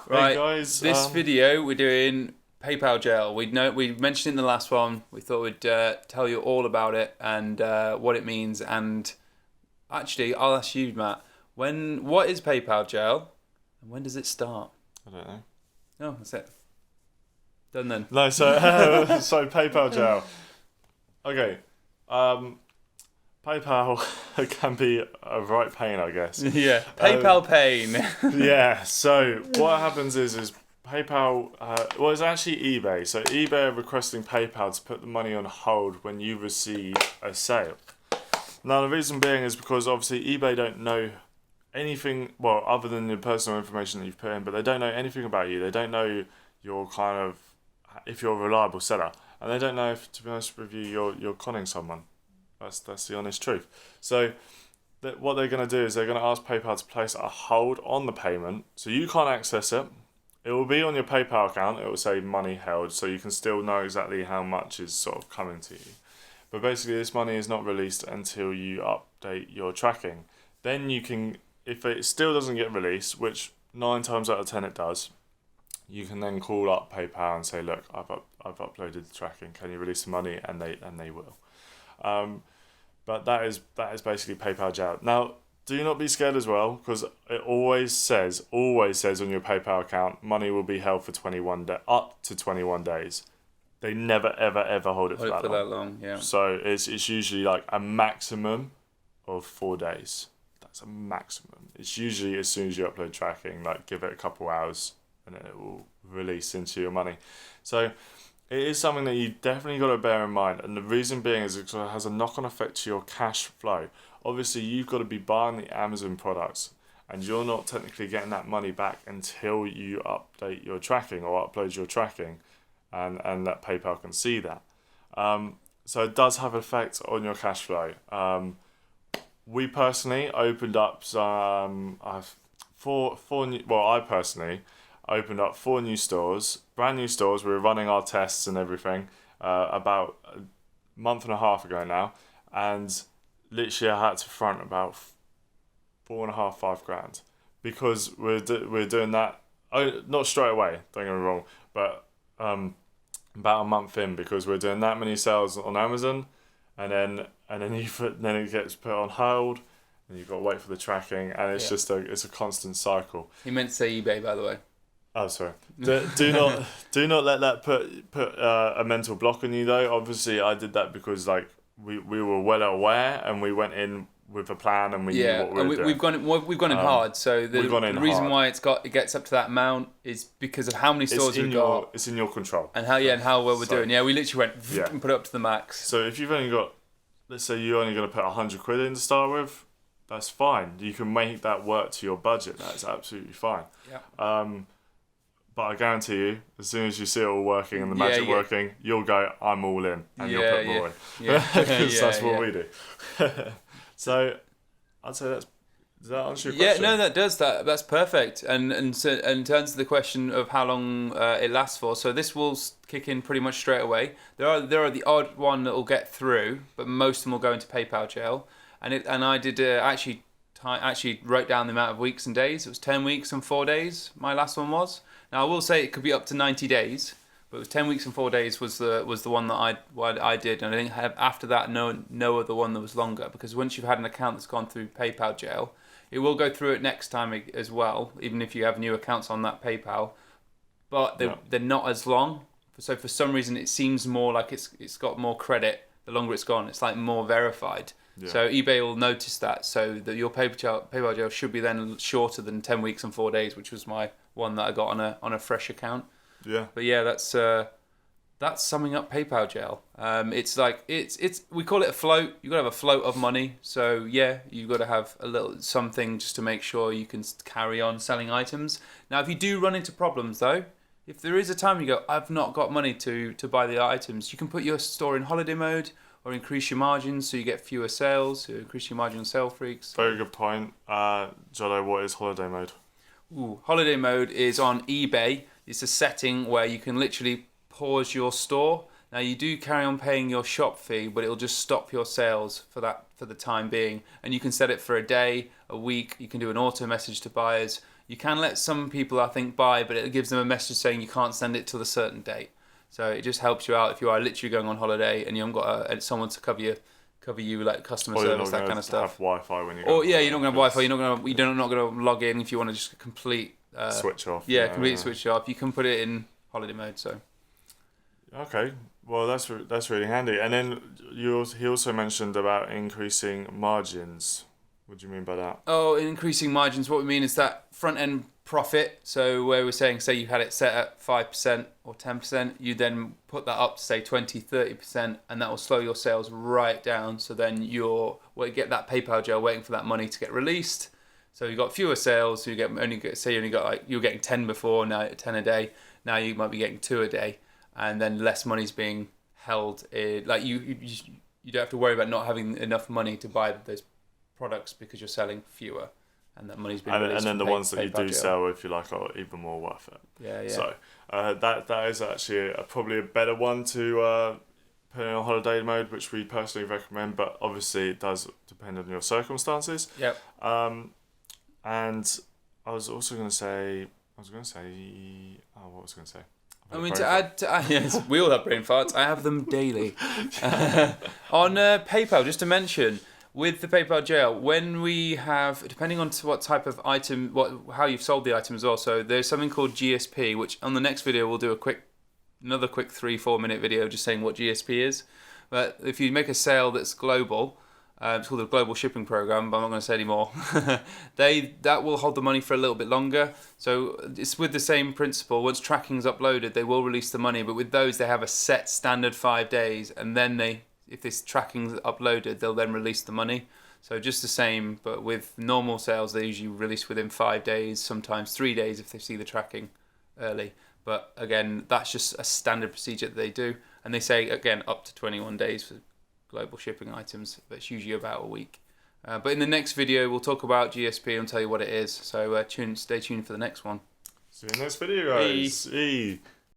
Right, Hey guys, this video we're doing PayPal jail. We mentioned it in the last one. We thought we'd tell you all about it and what it means. And actually, I'll ask you, Matt. What is PayPal jail, and when does it start? I don't know. No, that's it. Done then. No, so so PayPal jail. Okay, PayPal can be a right pain, I guess. Yeah, PayPal pain. Yeah. So what happens is PayPal. Well, it's actually eBay. So eBay are requesting PayPal to put the money on hold when you receive a sale. Now the reason being is because obviously eBay don't know anything, well, other than the personal information that you've put in, but they don't know anything about you. They don't know your kind of, if you're a reliable seller, and they don't know if, to be honest with you, you're conning someone. That's the honest truth. So what they're going to do is they're going to ask PayPal to place a hold on the payment, so you can't access it. It will be on your PayPal account. It will say money held, so you can still know exactly how much is sort of coming to you. But basically, this money is not released until you update your tracking. Then you can, if it still doesn't get released, which 9 times out of 10 it does, you can then call up PayPal and say, look, I've uploaded the tracking. Can you release the money? And they will. But that is basically PayPal jail. Now, do not be scared as well, because it always says on your PayPal account, money will be held for up to 21 days. They never ever hold it for that long. Yeah. So it's usually like a maximum of 4 days. That's a maximum. It's usually as soon as you upload tracking, like give it a couple hours, and then it will release into your money. So it is something that you definitely got to bear in mind, and the reason being is it has a knock-on effect to your cash flow. Obviously, you've got to be buying the Amazon products, and you're not technically getting that money back until you update your tracking or upload your tracking, and that PayPal can see that. So it does have an effect on your cash flow. We personally opened up some. I personally opened up 4 new stores, brand new stores. We were running our tests and everything about a month and a half ago now, and literally I had to front about 4.5, 5 grand, because we're doing that. Not straight away, don't get me wrong, but about a month in, because we're doing that many sales on Amazon, and then it gets put on hold, and you've got to wait for the tracking, and it's just a constant cycle. He meant to say eBay, by the way. Oh, sorry. Do not let that put a mental block on you, though. Obviously, I did that because like we were well aware, and we went in with a plan, and we knew what we were doing. We've gone in hard. So the reason hard. why it gets up to that amount is because of how many stores we've got. It's in your control. And how well we're doing. Yeah, we literally went and put it up to the max. So if you've only got, let's say you're only going to put 100 quid in to start with, that's fine. You can make that work to your budget. That's absolutely fine. Yeah. But I guarantee you, as soon as you see it all working and the magic working, you'll go, I'm all in, and you'll put more in. Because that's what we do. So I'd say does that answer your question? Yeah, no, that does. That's perfect. And so in terms of the question of how long it lasts for, so this will kick in pretty much straight away. There are the odd one that will get through, but most of them will go into PayPal jail. And I did actually wrote down the amount of weeks and days. It was 10 weeks and 4 days. My last one was. Now I will say it could be up to 90 days, but it was 10 weeks and 4 days was the one that I did, and I didn't have after that no other one that was longer, because once you've had an account that's gone through PayPal jail, it will go through it next time as well, even if you have new accounts on that PayPal, but they're not as long. So for some reason it seems more like it's got more credit the longer it's gone. It's like more verified. Yeah. So eBay will notice that, so that your PayPal jail should be then shorter than 10 weeks and 4 days, which was my one that I got on a fresh account. Yeah. But yeah, that's summing up PayPal jail. It's like it's we call it a float. You've got to have a float of money. So yeah, you've got to have a little something just to make sure you can carry on selling items. Now, if you do run into problems though, if there is a time you go, I've not got money to buy the items, you can put your store in holiday mode, or increase your margins so you get fewer sales. So increase your margin on Salefreaks. Very good point. Jono, what is holiday mode? Holiday mode is on eBay. It's a setting where you can literally pause your store. Now you do carry on paying your shop fee, but it'll just stop your sales for the time being. And you can set it for a day, a week. You can do an auto message to buyers. You can let some people, I think, buy, but it gives them a message saying you can't send it till a certain date. So it just helps you out if you are literally going on holiday and you haven't got someone to cover you like customer service, that kind of stuff. Have Wi-Fi when you go. Or yeah, you're not going to have Wi-Fi. You're not going to log in if you want to just complete switch off. Yeah, completely switch off. You can put it in holiday mode. So. Okay, well that's really handy. And then he also mentioned about increasing margins. What do you mean by that? Oh, increasing margins. What we mean is that front end profit. So where we're saying, say you had it set at 5% or 10%, you then put that up to say 20, 30%, and that will slow your sales right down. So then you get that PayPal jail waiting for that money to get released. So you got fewer sales. So you're getting 10 before, now 10 a day. Now you might be getting 2 a day, and then less money's being held. Like you don't have to worry about not having enough money to buy those products because you're selling fewer, and that money's been released. And then the ones that you do sell, if you like, are even more worth it. Yeah. So that is actually probably a better one to put in a holiday mode, which we personally recommend. But obviously, it does depend on your circumstances. Yep. And I was also going to say. What was I going to say? I mean, to add, yes, we all have brain farts. I have them daily. On PayPal, just to mention, with the PayPal jail, when we have, depending on what type of item, how you've sold the item as well. So there's something called GSP, which on the next video we'll do another quick 3-4 minute video just saying what GSP is. But if you make a sale that's global, it's called the Global Shipping Program, but I'm not going to say any more. That will hold the money for a little bit longer. So it's with the same principle. Once tracking's uploaded, they will release the money. But with those, they have a set standard 5 days, and then if this tracking's uploaded, they'll then release the money. So just the same, but with normal sales, they usually release within 5 days, sometimes 3 days if they see the tracking early. But again, that's just a standard procedure that they do. And they say, again, up to 21 days for global shipping items, but it's usually about a week. But in the next video, we'll talk about GSP and tell you what it is. So stay tuned for the next one. See you in the next video, guys. Bye.